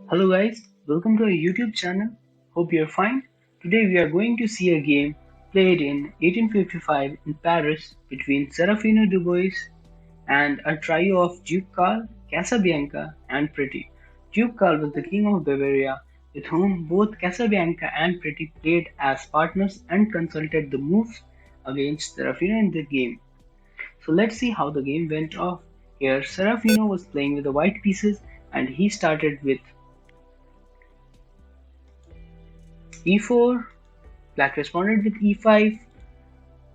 Hello guys, welcome to our YouTube channel. Hope you're fine. Today we are going to see a game played in 1855 in Paris between Serafino Dubois and a trio of Duke Karl, Casabianca and Preti. Duke Karl was the king of Bavaria with whom both Casabianca and Preti played as partners and consulted the moves against Serafino in the game. So let's see how the game went off. Here Serafino was playing with the white pieces and he started with e4. Black responded with e5,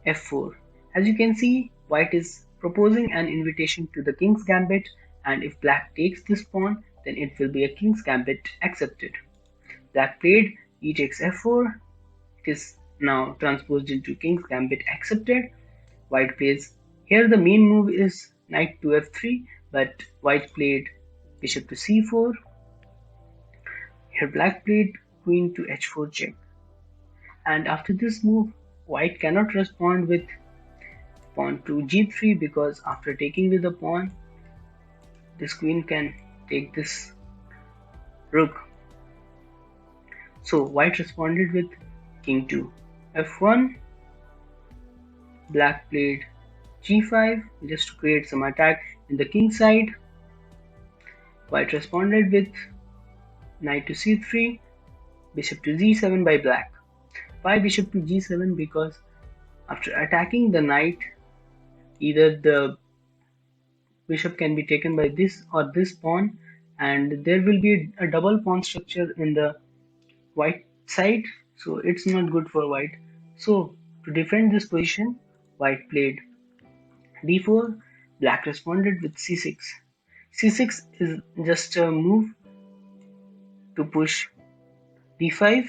f4. As you can see, white is proposing an invitation to the king's gambit, and if black takes this pawn, then it will be a king's gambit accepted. Black played e takes f4. It is now transposed into king's gambit accepted. White plays here. The main move is knight to f3, but white played bishop to c4. Here black played queen to h4 check. And after this move, white cannot respond with pawn to g3 because after taking with the pawn, this queen can take this rook. So white responded with king to f1. Black played g5 just to create some attack in the king side. White responded with knight to c3, bishop to g7 by black. Why bishop to g7? Because after attacking the knight, either the bishop can be taken by this or this pawn, and there will be a double pawn structure in the white side, so it's not good for white. So to defend this position, white played d4. Black responded with c6. c6 is just a move to push d5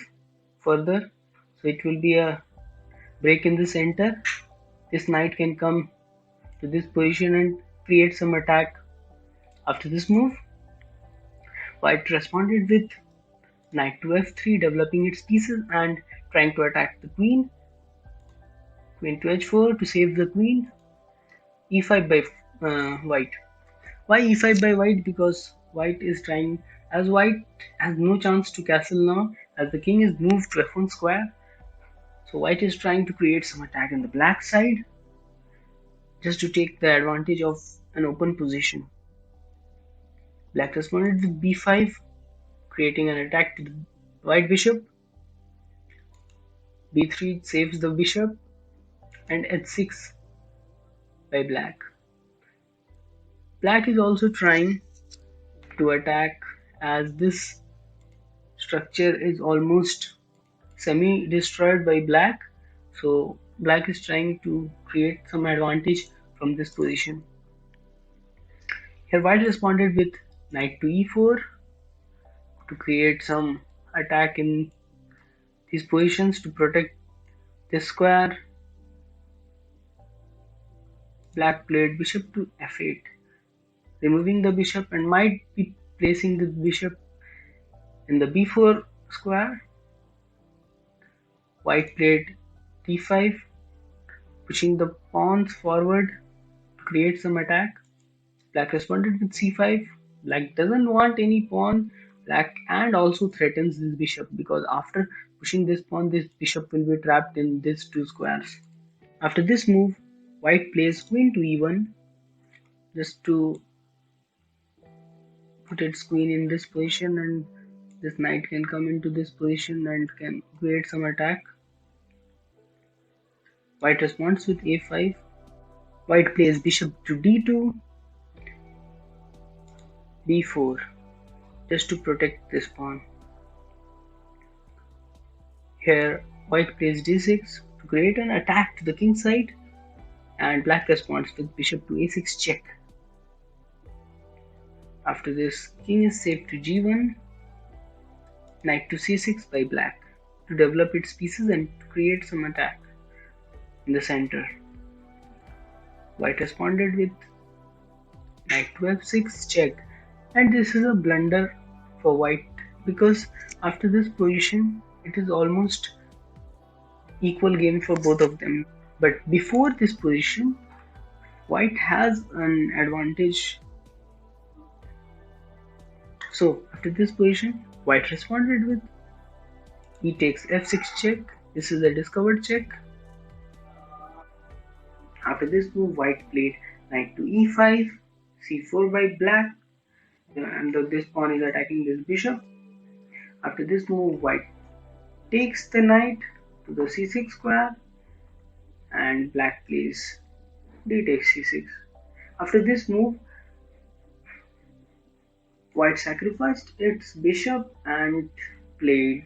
further, so it will be a break in the center. This knight can come to this position and create some attack. After this move, white responded with knight to f3, developing its pieces and trying to attack the queen. Queen to h4 to save the queen. e5 by white. Why e5 by white? Because white is trying, as white has no chance to castle now, as the king is moved to f1 square. So white is trying to create some attack in the black side, just to take the advantage of an open position. Black responded with b5, creating an attack to the white bishop. b3 saves the bishop, and h6 by black. Black is also trying to attack, as this structure is almost semi-destroyed by black. So black is trying to create some advantage from this position. Here white responded with knight to e4 to create some attack in these positions to protect this square. Black played bishop to f8, removing the bishop and might be placing the bishop in the b4 square. White played d5, pushing the pawns forward to create some attack. Black responded with c5. Black doesn't want any pawn. Black and also threatens this bishop, because after pushing this pawn, this bishop will be trapped in these two squares. After this move, white plays queen to e1 just to put its queen in this position, and this knight can come into this position and can create some attack. White responds with a5. White plays bishop to d2, b4 just to protect this pawn. Here white plays d6 to create an attack to the king side, and black responds with bishop to a6 check. After this, king is saved to g1, knight to c6 by black to develop its pieces and to create some attack in the center. White responded with knight to f6 check, and this is a blunder for white, because after this position it is almost equal game for both of them. But before this position, white has an advantage So after this position, white responded with e takes f6 check. This is a discovered check. After this move, white played knight to e5, c4 by black, and this pawn is attacking this bishop. After this move, white takes the knight to the c6 square, and black plays d takes c6. After this move, white sacrificed its bishop and played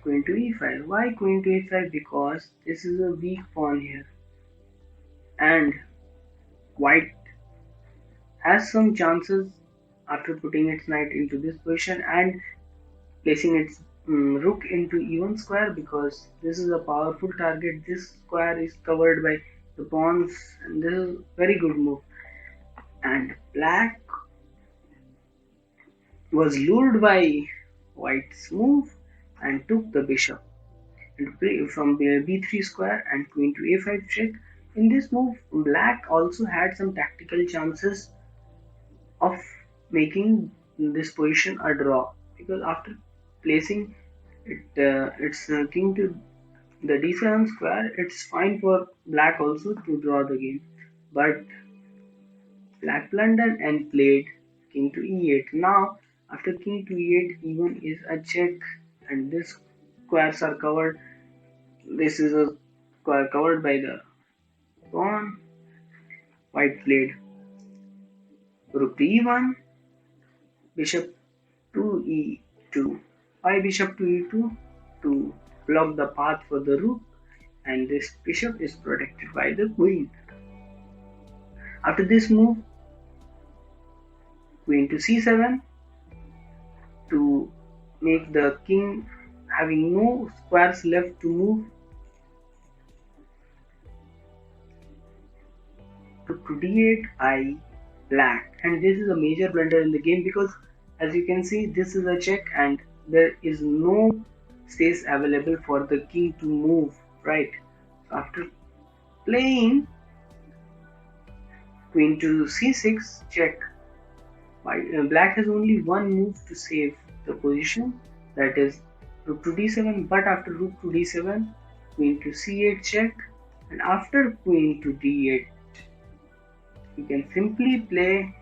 queen to e5. Why queen to e5? Because this is a weak pawn here, and white has some chances after putting its knight into this position and placing its rook into e1 square, because this is a powerful target. This square is covered by the pawns, and this is a very good move. And black was lured by white's move and took the bishop and play from b3 square and queen to a5 check. In this move, black also had some tactical chances of making this position a draw, because after placing its king to the d7 square, it's fine for black also to draw the game. But black blundered and played king to e8. Now, after king to e8, e1 is a check, and this squares are covered. This is a square covered by the pawn. White played rook to e1, bishop to e2. Why bishop to e2? To block the path for the rook, and this bishop is protected by the queen. After this move, queen to c7 to make the king having no squares left to move. Rook to d8 by black, and this is a major blunder in the game, because as you can see, this is a check and there is no space available for the king to move, right? So after playing queen to c6 check, black has only one move to save the position, that is rook to d7. But after rook to d7, queen to c8 check, and after queen to d8, you can simply play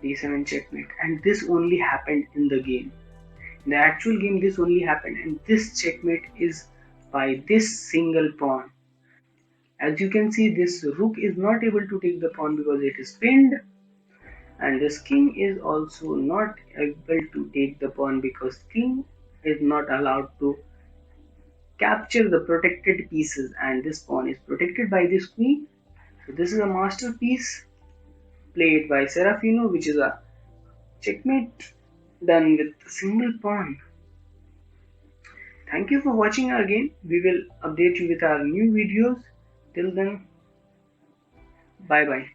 d7 checkmate. And this only happened in the game. In the actual game, this only happened, and this checkmate is by this single pawn. As you can see, this rook is not able to take the pawn because it is pinned, and this king is also not able to take the pawn because king is not allowed to capture the protected pieces, and this pawn is protected by this queen. So this is a masterpiece played by Serafino, which is a checkmate done with a single pawn. Thank you for watching our game. We will update you with our new videos. Till then, bye bye.